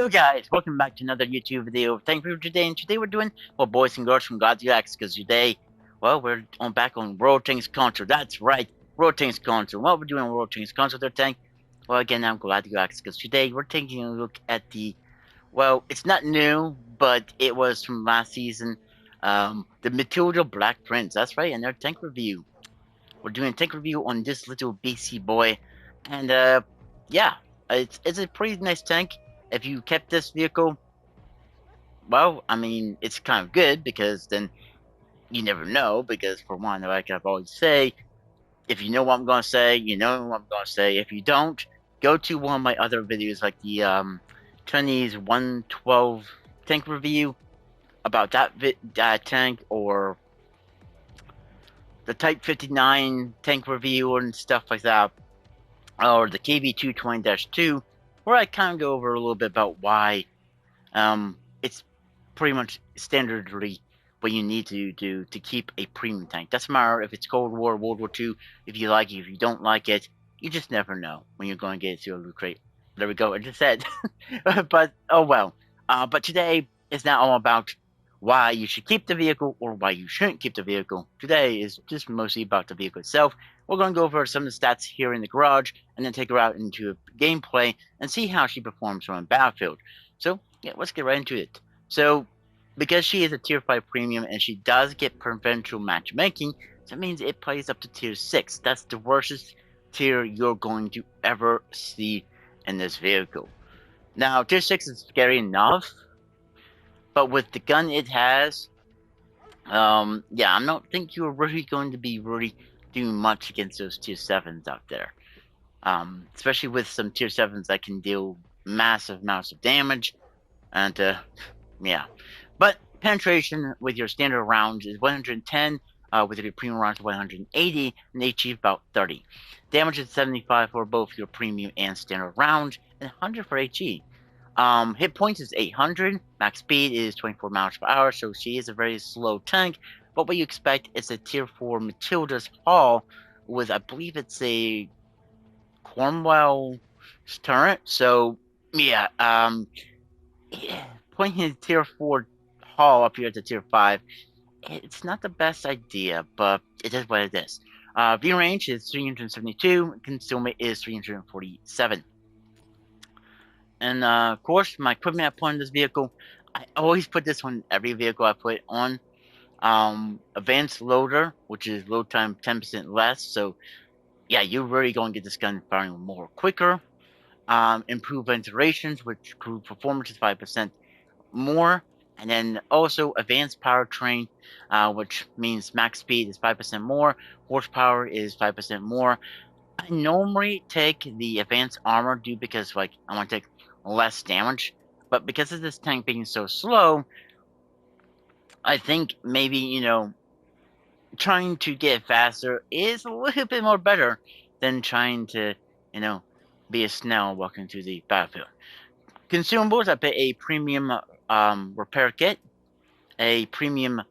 Hello guys, welcome back to another YouTube video. Thank you for today, and today we're doing, well, boys and girls from God's X, because today, well, we're back on World Tanks Concert. That's right, World Tanks Concert. What we're doing on World Tanks Concert there, Tank? Well, again, I'm glad you asked, because today we're taking a look at the, well, it's not new, but it was from last season, the Matilda Black Prince. That's right, and their tank review. We're doing a tank review on this little BC boy, and yeah, it's a pretty nice tank. If you kept this vehicle, well, I mean, it's kind of good because then you never know. Because for one, like I've always say, if you know what I'm gonna say, you know what I'm gonna say. If you don't, go to one of my other videos, like the Chinese 112 tank review about that tank, or the Type 59 tank review and stuff like that, or the KV220-2, where I kind of go over a little bit about why it's pretty much standardly what you need to do to keep a premium tank. Doesn't matter if it's Cold War, World War II, if you like it, if you don't like it, you just never know when you're going to get it to a loot crate. There we go, I just said. But, oh well. But today is not all about why you should keep the vehicle or why you shouldn't keep the vehicle. Today is just mostly about the vehicle itself. We're going to go over some of the stats here in the garage and then take her out into a gameplay and see how she performs on Battlefield. So, yeah, let's get right into it. So, because she is a tier 5 premium and she does get provincial matchmaking, that means it plays up to tier 6. That's the worstest tier you're going to ever see in this vehicle. Now, tier 6 is scary enough, but with the gun it has, yeah, I don't think you're really going to be really doing much against those tier 7s out there. Especially with some tier 7s that can deal massive amounts of damage, and yeah. But penetration with your standard rounds is 110, with your premium rounds 180, and they achieve about 30. Damage is 75 for both your premium and standard rounds, and 100 for HE. Hit points is 800, max speed is 24 miles per hour, so she is a very slow tank, but what you expect is a tier 4 Matilda's Hall with, I believe it's a Cornwell turret, so yeah, pointing tier 4 Hall up here to tier 5, it's not the best idea, but it is what it is. View range is 372, concealment is 347. And of course, my equipment I put on this vehicle, I always put this on every vehicle I put on. Advanced loader, which is load time 10% less, so yeah, you're really going to get this gun firing more quicker. Improved ventilations, which improve performance is 5% more. And then also advanced powertrain, which means max speed is 5% more, horsepower is 5% more. I normally take the advanced armor due because, like, I want to take less damage, but because of this tank being so slow, I think maybe, you know, trying to get faster is a little bit more better than trying to, you know, be a snail walking through the battlefield. Consumables, I put a premium repair kit, a premium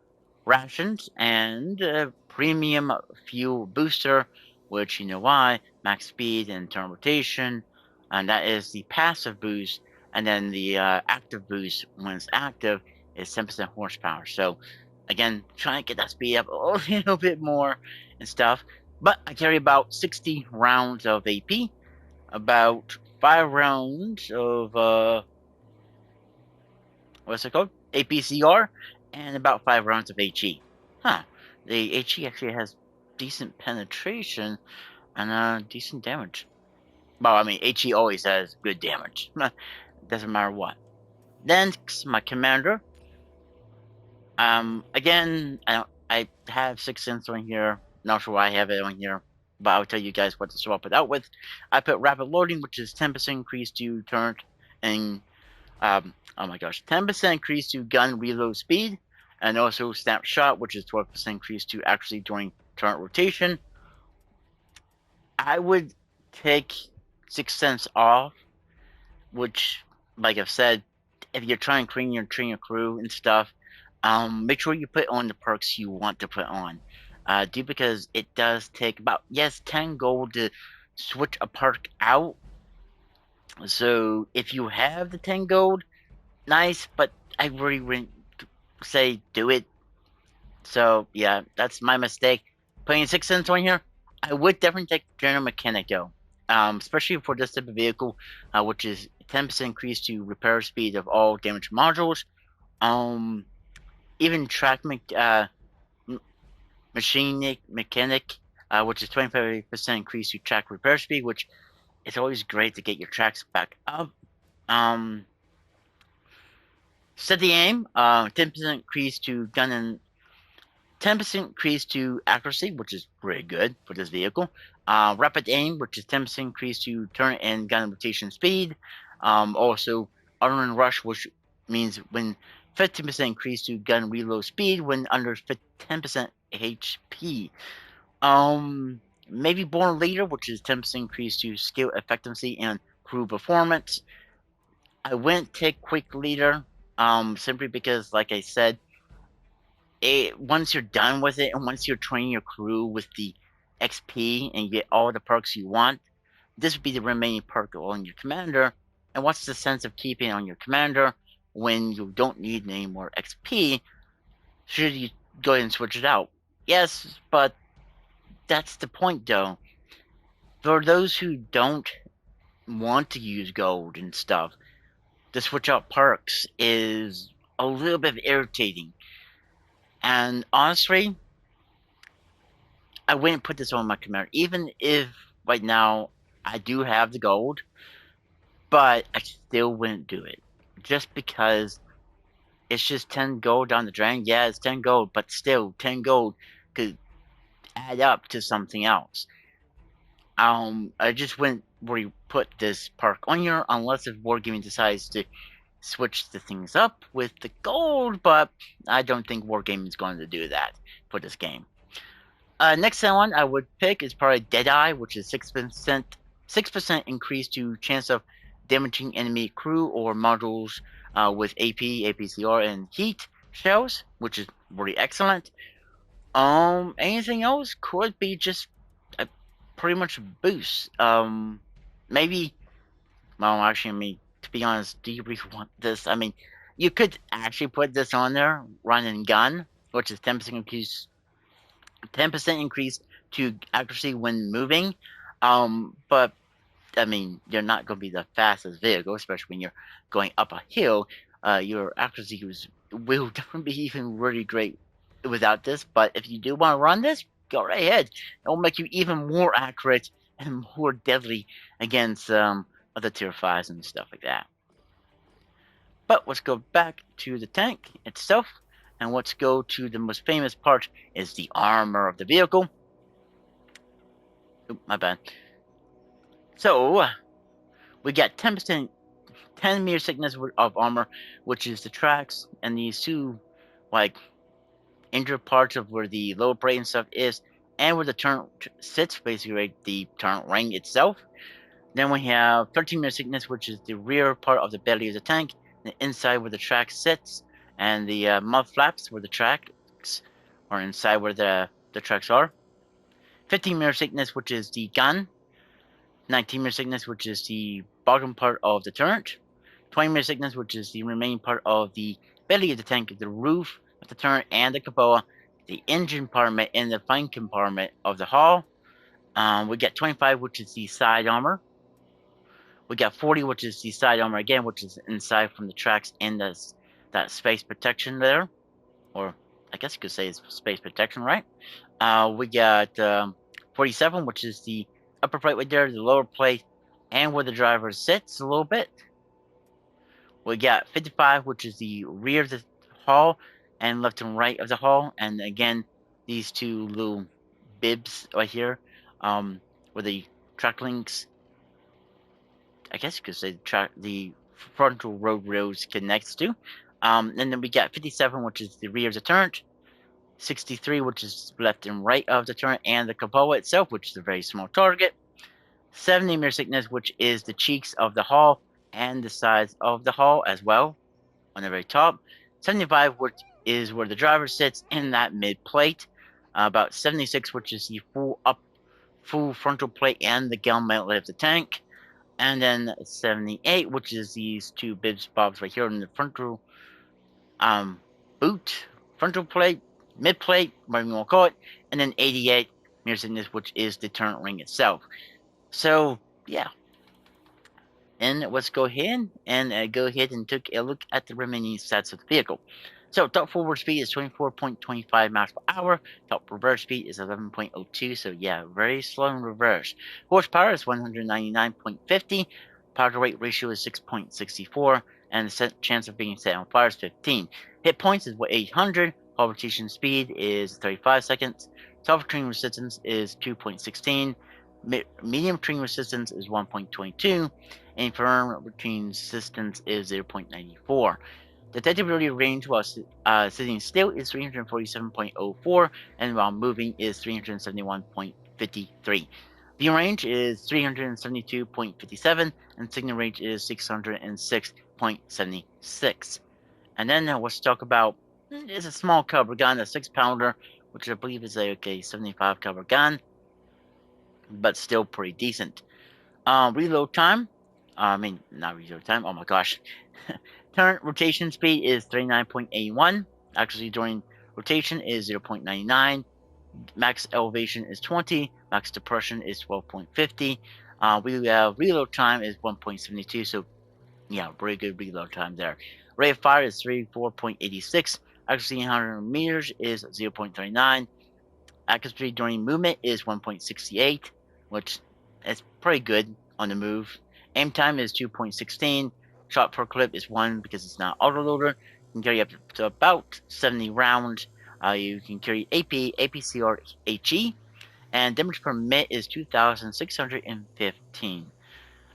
rations, and a premium fuel booster, which you know why, max speed and turn rotation, and that is the passive boost, and then the active boost, when it's active, is 10% horsepower. So again, trying to get that speed up a little bit more and stuff. But I carry about 60 rounds of AP, about 5 rounds of what's it called? APCR, and about 5 rounds of HE. Huh. The HE actually has decent penetration and decent damage. Well, I mean, HE always has good damage. Doesn't matter what. Then my commander. Again, I have 6 cents on here. Not sure why I have it on here, but I'll tell you guys what to swap it out with. I put rapid loading, which is 10% increase to turret and oh my gosh, 10% increase to gun reload speed, and also snapshot, which is 12% increase to accuracy during turret rotation. I would take 6 cents off, which, like I've said, if you're trying to train your crew and stuff, make sure you put on the perks you want to put on. Due because it does take about, yes, 10 gold to switch a perk out, So if you have the 10 gold, nice, but I really wouldn't say do it. So yeah, that's my mistake. Putting 6 cents on here, I would definitely take General Mechanic though. Especially for this type of vehicle, which is 10% increase to repair speed of all damaged modules. Um, even mechanic, which is 25% increase to track repair speed, which is always great to get your tracks back up. Um, Set the aim, 10% increase to gun and 10% increase to accuracy, which is pretty good for this vehicle. Rapid aim, which is 10% increase to turn and gun rotation speed. Also, adrenaline rush, which means when 15% increase to gun reload speed when under 10% HP. Maybe born leader, which is 10% increase to skill effectiveness and crew performance. I went take quick leader, simply because, like I said, once you're done with it and once you're training your crew with the XP and you get all the perks you want, this would be the remaining perk on your commander. And what's the sense of keeping it on your commander when you don't need any more XP? Should you go ahead and switch it out? Yes, but that's the point though. For those who don't want to use gold and stuff, the switch out perks is a little bit irritating. And honestly, I wouldn't put this on my commander, even if right now I do have the gold, but I still wouldn't do it. Just because it's just 10 gold down the drain. Yeah, it's 10 gold, but still, 10 gold could add up to something else. I just wouldn't really put this perk on here unless if Wargaming decides to switch the things up with the gold, but I don't think Wargaming is going to do that for this game. Next one I would pick is probably Deadeye, which is 6% increase to chance of damaging enemy crew or modules with AP, APCR, and heat shells, which is really excellent. Anything else could be just a pretty much a boost. Maybe. Well, actually, I mean, to be honest, do you really want this? I mean, you could actually put this on there, run and gun, which is 10% increase to accuracy when moving. But I mean, you're not going to be the fastest vehicle, especially when you're going up a hill. Your accuracy will definitely be even really great without this. But if you do want to run this, go right ahead. It will make you even more accurate and more deadly against other tier 5s and stuff like that. But let's go back to the tank itself, and let's go to the most famous part, is the armor of the vehicle. Oop, my bad. So, we got 10%, 10 mere thickness of armor, which is the tracks, and these two, like, injured parts of where the lower plate and stuff is, and where the turret sits, basically like the turret ring itself. Then we have 13 mere thickness, which is the rear part of the belly of the tank, the inside where the track sits, and the mud flaps where the tracks are inside where the tracks are. 15 mere thickness, which is the gun. 19 mere thickness, which is the bottom part of the turret. 20 mere thickness, which is the remaining part of the belly of the tank, the roof of the turret, and the cupola, the engine compartment, and the flank compartment of the hull. We got 25, which is the side armor. We got 40, which is the side armor again, which is inside from the tracks and that space protection there. Or I guess you could say it's space protection, right? We got 47, which is the upper plate right there, the lower plate, and where the driver sits a little bit. We got 55, which is the rear of the hull and left and right of the hull. And again, these two little bibs right here, where the track links, I guess you could say the frontal road rails connects to. And then we got 57, which is the rear of the turret. 63, which is left and right of the turret and the cupola itself, which is a very small target. 70 mere thickness, which is the cheeks of the hull and the sides of the hull as well on the very top. 75, which is where the driver sits in that mid plate. About 76, which is the full frontal plate and the gun mount of the tank. And then 78, which is these two bibs bobs right here in the frontal boot, frontal plate, mid plate, whatever you want to call it. And then 88 mirror thickness, which is the turret ring itself. So yeah, and let's go ahead and take a look at the remaining stats of the vehicle. So top forward speed is 24.25 miles per hour. Top reverse speed is 11.02. So yeah, very slow in reverse. Horsepower is 199.50. Power to weight ratio is 6.64, and the chance of being set on fire is 15. Hit points is 800. Hull rotation speed is 35 seconds. Top train resistance is 2.16. Medium train resistance is 1.22. And firm routine resistance is 0.94. Detectability range while sitting still is 347.04, and while moving is 371.53. View range is 372.57, and signal range is 606.76. And then let's talk about it's a small caliber gun, a 6-pounder, which I believe is a 75 caliber gun, but still pretty decent. Reload time. Not reload time. Oh my gosh. Current rotation speed is 39.81. Actually, during rotation is 0.99. Max elevation is 20. Max depression is 12.50. We have reload time is 1.72. So, yeah, very good reload time there. Rate of fire is 34.86. Accuracy 100 meters is 0.39. Accuracy during movement is 1.68, which is pretty good on the move. Aim time is 2.16. Shot per clip is 1 because it's not autoloader. You can carry up to about 70 rounds. You can carry AP, APCR, HE, and damage per minute is 2,615.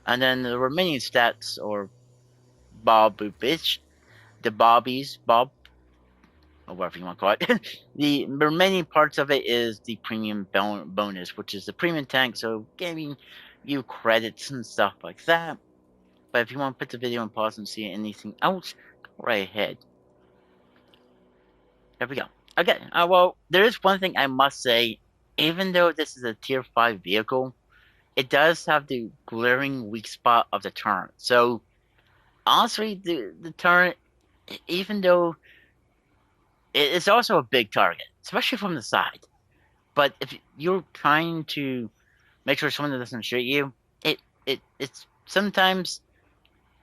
And then the remaining stats, or Bob Boopich, the Bobbies, Bob or whatever you want to call it. The remaining parts of it is the premium bonus, which is the premium tank, so giving you credits and stuff like that. But if you want to put the video on pause and see anything else, go right ahead. There we go. Okay, well, there is one thing I must say. Even though this is a tier 5 vehicle, it does have the glaring weak spot of the turret. So, honestly, the turret, even though it's also a big target, especially from the side. But if you're trying to make sure someone doesn't shoot you, it's sometimes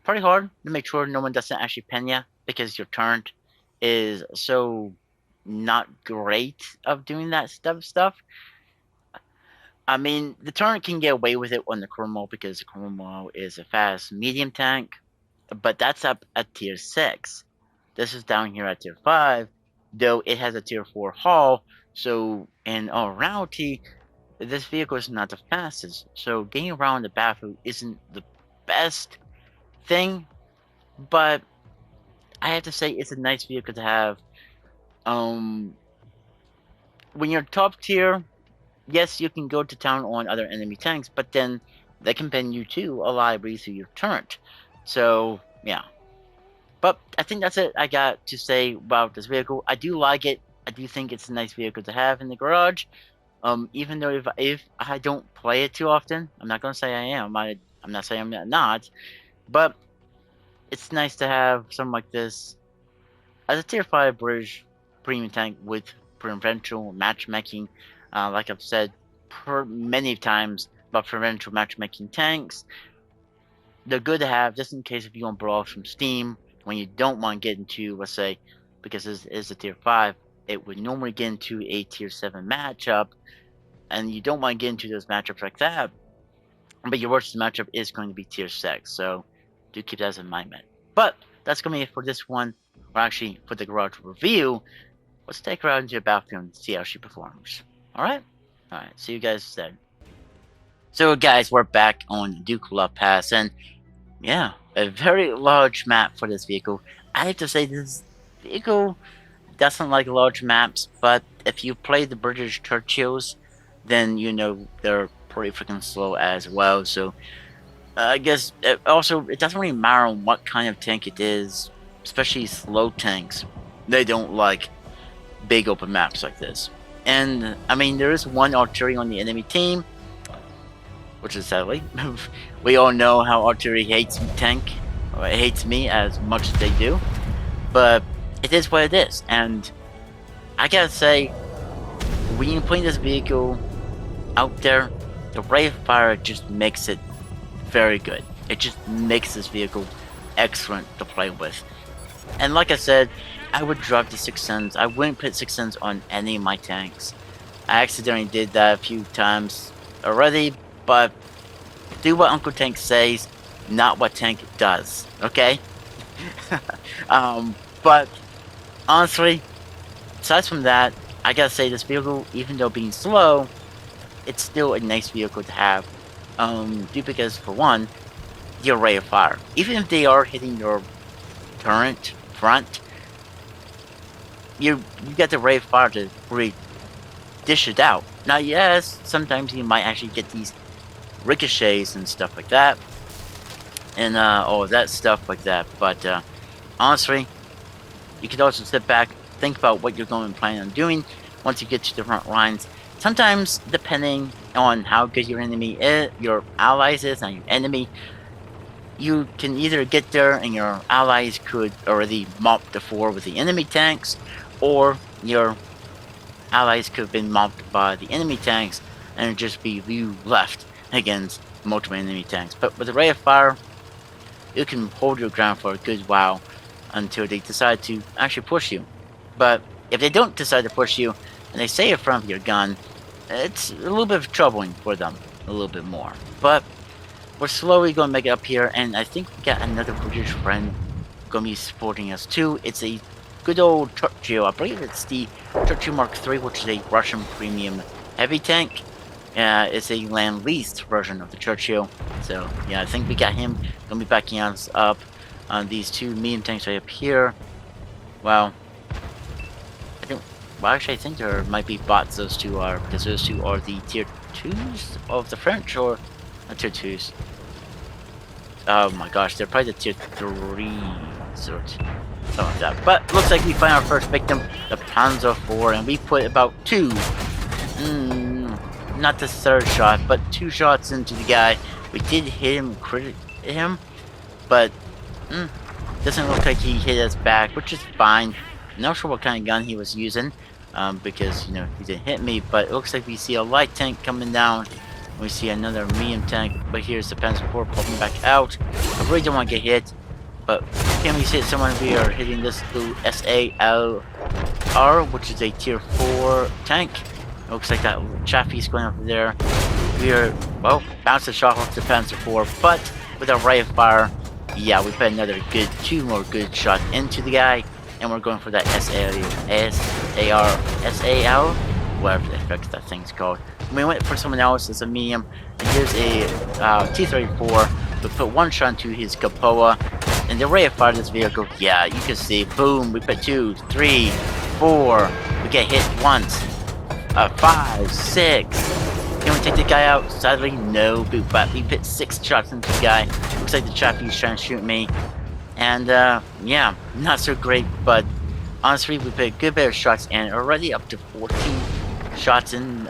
pretty hard to make sure no one doesn't actually pen you because your turret is so not great of doing that stuff. I mean, the turret can get away with it on the Chromo because the Chromo is a fast medium tank, but that's up at tier 6. This is down here at tier 5, though it has a tier 4 hull, so in all reality, this vehicle is not the fastest, so getting around the battlefield isn't the best thing, but I have to say it's a nice vehicle to have. When you're top tier, yes, you can go to town on other enemy tanks, but then they can pen you too a library through your turret. So, yeah. But I think that's it I got to say about this vehicle. I do like it. I do think it's a nice vehicle to have in the garage. Even though if I don't play it too often, I'm not gonna say I am. I'm not saying I'm not, but it's nice to have something like this as a tier 5 British premium tank with preferential matchmaking. Like I've said many times about preferential matchmaking tanks, they're good to have just in case if you want to brawl from Steam when you don't want to get into, let's say, because this is a tier 5, it would normally get into a tier 7 matchup, and you don't want to get into those matchups like that. But your worst matchup is going to be tier 6, so do keep that in mind, man. But that's going to be it for this one, or actually for the garage review. Let's take her out into the battlefield and see how she performs. Alright? Alright, see you guys then. So guys, we're back on Duke Love Pass, and yeah, a very large map for this vehicle. I have to say this vehicle doesn't like large maps, but if you play the British Churchills, then you know they're pretty freaking slow as well. So I guess it doesn't really matter what kind of tank it is, especially slow tanks. They don't like big open maps like this. And I mean, there is one artillery on the enemy team, which is sadly. We all know how artillery hates tank, or hates me as much as they do, but it is what it is, and I gotta say, when you put this vehicle out there, the rate of fire just makes it very good. It just makes this vehicle excellent to play with. And like I said, I would drop the 610s. I wouldn't put 610s on any of my tanks. I accidentally did that a few times already, but do what Uncle Tank says, not what Tank does, okay? But honestly, aside from that, I gotta say this vehicle, even though being slow, it's still a nice vehicle to have. Due because for one, your rate of fire. Even if they are hitting your turret front, you get the rate of fire to really dish it out. Now yes, sometimes you might actually get these ricochets and stuff like that, and all that stuff like that, but honestly, you could also sit back, think about what you're going to plan on doing once you get to the front lines. Sometimes, depending on how good your enemy is, your allies is, and your enemy, you can either get there and your allies could already mop the floor with the enemy tanks, or your allies could have been mopped by the enemy tanks and it'd just be you left against multiple enemy tanks. But with the rate of fire, you can hold your ground for a good while until they decide to actually push you. But if they don't decide to push you and they stay in front of your gun, it's a little bit of troubling for them, a little bit more. But we're slowly going to make it up here, and I think we got another British friend going to be supporting us too. It's a good old Churchill. I believe it's the Churchill Mark III, which is a Russian premium heavy tank. It's a land-leased version of the Churchill. So yeah, I think we got him going to be backing us up on these two medium tanks right up here. Well, actually I think there might be bots those two are, because those two are the tier 2s of the French, or not tier 2s. Oh my gosh, they're probably the tier 3s or something like that. But looks like we find our first victim, the Panzer IV, and we put about two, not the third shot, but 2 shots into the guy. We did hit him, crit him, but doesn't look like he hit us back, which is fine. Not sure what kind of gun he was using, because, you know, he didn't hit me, but it looks like we see a light tank coming down. We see another medium tank, but here's the Panzer IV popping back out. I really don't want to get hit, but can we hit someone? We are hitting this blue SALR, which is a tier 4 tank. It looks like that Chaffee's going over there. We are, well, bounced the shot off the Panzer IV, but with our rate of fire, yeah, we put another good, 2 more good shots into the guy. And we're going for that SAL, whatever the heck that thing's called. And we went for someone else as a medium, and here's a T-34. We put 1 shot into his Capoa, and the rate of fire of this vehicle, yeah, you can see, boom, we put 2, 3, 4, we get hit once, 5, 6. Can we take the guy out? Sadly, no, but we put 6 shots into the guy. Looks like the Chaffee's trying to shoot me. And, yeah, not so great, but honestly, we put a good bit of shots in, already up to 14 shots in,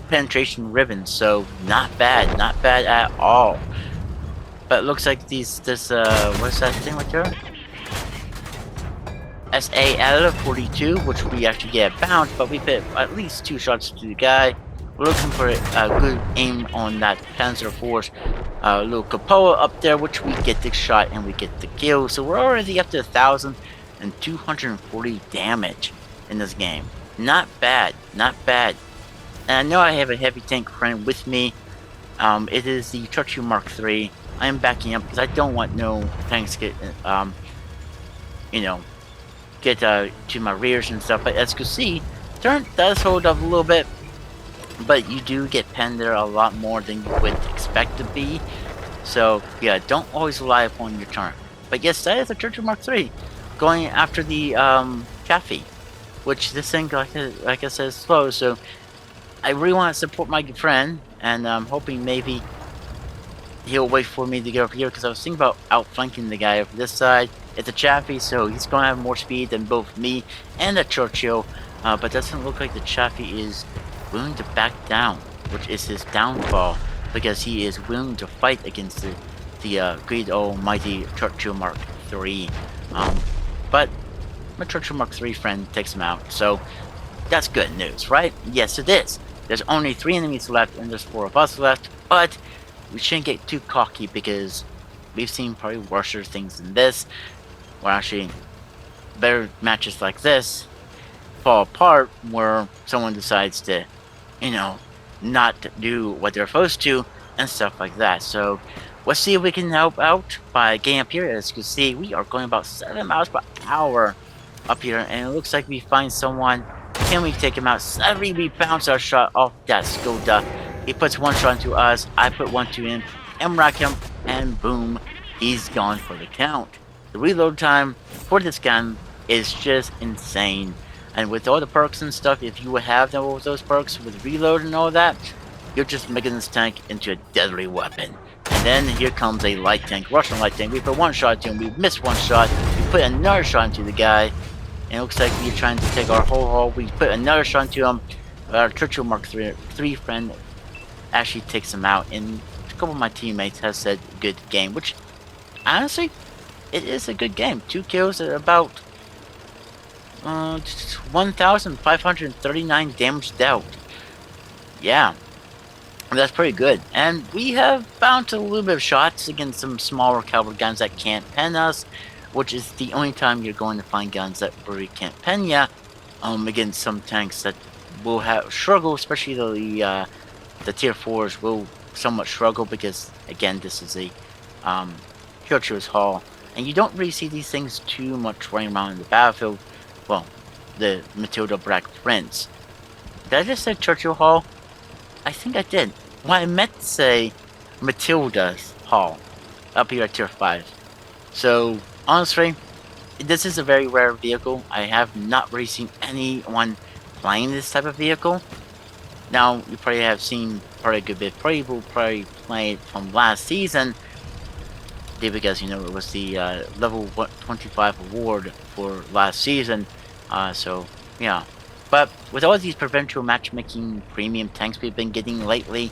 penetration ribbon, so not bad at all. But it looks like this, what's that thing right there? SAL-42, which we actually get a bounce, but we put at least 2 shots to the guy. We're looking for a good aim on that Panzer IV's little Capoa up there, which we get the shot and we get the kill. So we're already up to 1,240 damage in this game. Not bad, not bad. And I know I have a heavy tank friend with me. It is the Churchill Mark III. I am backing up because I don't want no tanks get, you know, get to my rears and stuff. But as you can see, turn does hold up a little bit. But you do get penned there a lot more than you would expect to be. So, yeah, don't always rely upon your turn. But yes, that is a Churchill Mark III. Going after the Chaffee. Which this thing, like I said, is slow. So, I really want to support my friend. And I'm hoping maybe he'll wait for me to get over here. Because I was thinking about outflanking the guy over this side. It's a Chaffee, so he's going to have more speed than both me and the Churchill. But doesn't look like the Chaffee is willing to back down. which is his downfall, because he is willing to fight against the great almighty Churchill Mark III. But my Churchill Mark III friend takes him out, so that's good news, right? Yes, it is. There's only 3 enemies left, and there's 4 of us left, but we shouldn't get too cocky, because we've seen probably worse things than this, or actually better matches like this fall apart, where someone decides to, you know, not do what they're supposed to, and stuff like that. So let's see if we can help out by getting up here. As you can see, we are going about 7 miles per hour up here, and it looks like we find someone. Can we take him out? Suddenly we bounce our shot off that Skoda. He puts 1 shot into us, I put 1 to him, and rack him, and boom, he's gone for the count. The reload time for this gun is just insane. And with all the perks and stuff, if you have those perks with reload and all that, you're just making this tank into a deadly weapon. And then here comes a light tank, Russian light tank. We put 1 shot into him, we missed 1 shot, we put another shot into the guy, and it looks like we're trying to take our whole hull. We put another shot into him. Our Churchill Mark III friend actually takes him out, and a couple of my teammates have said good game, which honestly, it is a good game. 2 kills at about 1,539 damage dealt. Yeah, that's pretty good. And we have bounced a little bit of shots against some smaller caliber guns that can't pen us, which is the only time you're going to find guns that really can't pen ya. Against some tanks that will have struggle, especially the tier 4s will somewhat struggle, because again, this is a Churchill's Hall, and you don't really see these things too much running around in the battlefield. Well, the Matilda Black Prince. Did I just say Churchill Hall? I think I did. Well, I meant to say Matilda's Hall up here at tier 5. So, honestly, this is a very rare vehicle. I have not really seen anyone playing this type of vehicle. Now, you probably have seen probably a good bit. Probably will probably play it from last season, because, you know, it was the level 25 award for last season. So, yeah. But with all these provincial matchmaking premium tanks we've been getting lately,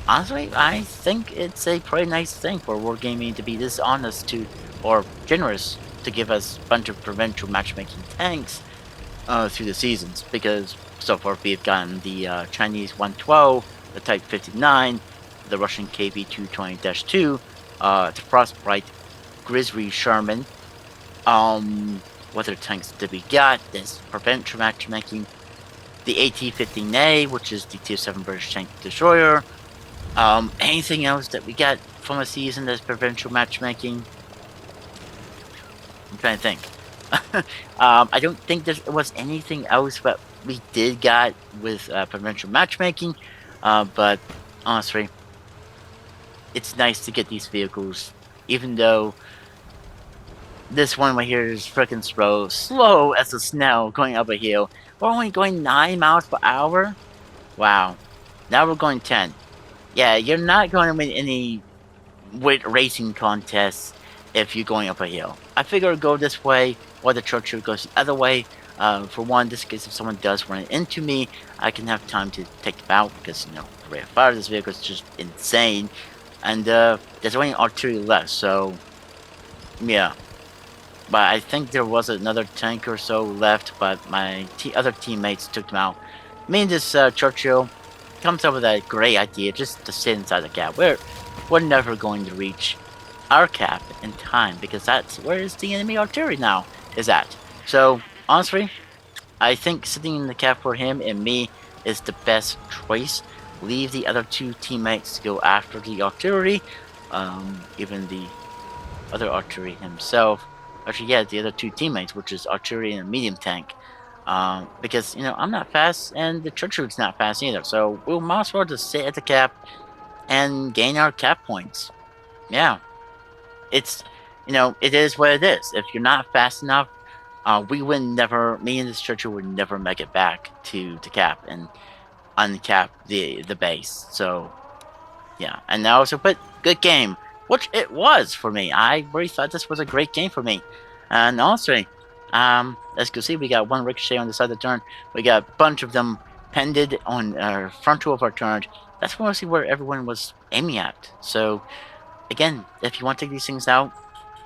honestly, I think it's a pretty nice thing for Wargaming to be this honest to, or generous, to give us a bunch of provincial matchmaking tanks through the seasons. Because so far we've gotten the Chinese 112, the Type 59, the Russian KV-220-2, the Frostbite Grizzly Sherman. What other tanks did we got? This provincial matchmaking, the AT-15A, which is the tier 7 British tank destroyer. Anything else that we got from a season that's provincial matchmaking? I'm trying to think. I don't think there was anything else that we did got with provincial matchmaking, but honestly, it's nice to get these vehicles, even though this one right here is freaking slow as a snail going up a hill. We're only going 9 miles per hour? Wow. Now we're going 10. Yeah, you're not going to win any racing contests if you're going up a hill. I figure go this way, or the Churchill goes the other way. For one, just in case if someone does run into me, I can have time to take them out, because, you know, the rate of fire of this vehicle is just insane. And there's only artillery left, so yeah. But I think there was another tank or so left, but my other teammates took them out. Me and this Churchill comes up with a great idea, just to sit inside the cap. We're never going to reach our cap in time, because that's where is the enemy artillery now is at. So honestly, I think sitting in the cap for him and me is the best choice. Leave the other 2 teammates to go after the artillery, even the other artillery himself. Actually, yeah, the other 2 teammates, which is artillery and a medium tank. Because, you know, I'm not fast, and the Churchill's not fast either. So we'll might as well just sit at the cap and gain our cap points. Yeah. It's, you know, it is what it is. If you're not fast enough, we would never, me and this Churchill would never make it back to the cap and uncap the base. So, yeah. And I also put good game, which it was for me. I really thought this was a great game for me. And honestly, as you can see, we got 1 ricochet on the side of the turn. We got a bunch of them pended on our frontal of our turret. That's mostly where everyone was aiming at. So again, if you want to take these things out,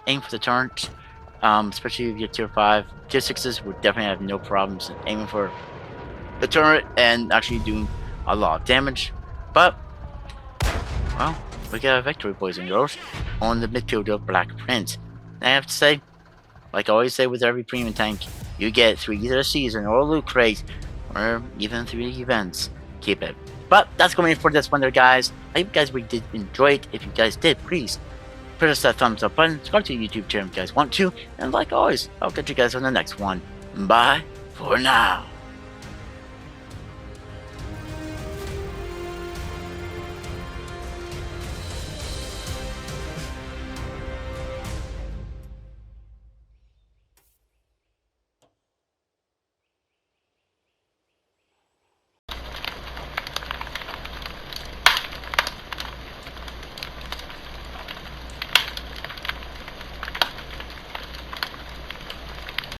aim for the turret. Especially if you're tier 5. Tier 6s would definitely have no problems in aiming for the turret and actually doing a lot of damage. But, well, we got a victory, boys and girls, on the midfield of Black Prince. And I have to say, like I always say with every premium tank, you get 3 either a season or a loot crate, or even 3 events. Keep it. But that's going to be for this one there, guys. I hope you guys really did enjoy it. If you guys did, please press that thumbs up button, subscribe to the YouTube channel if you guys want to, and like always, I'll catch you guys on the next one. Bye for now.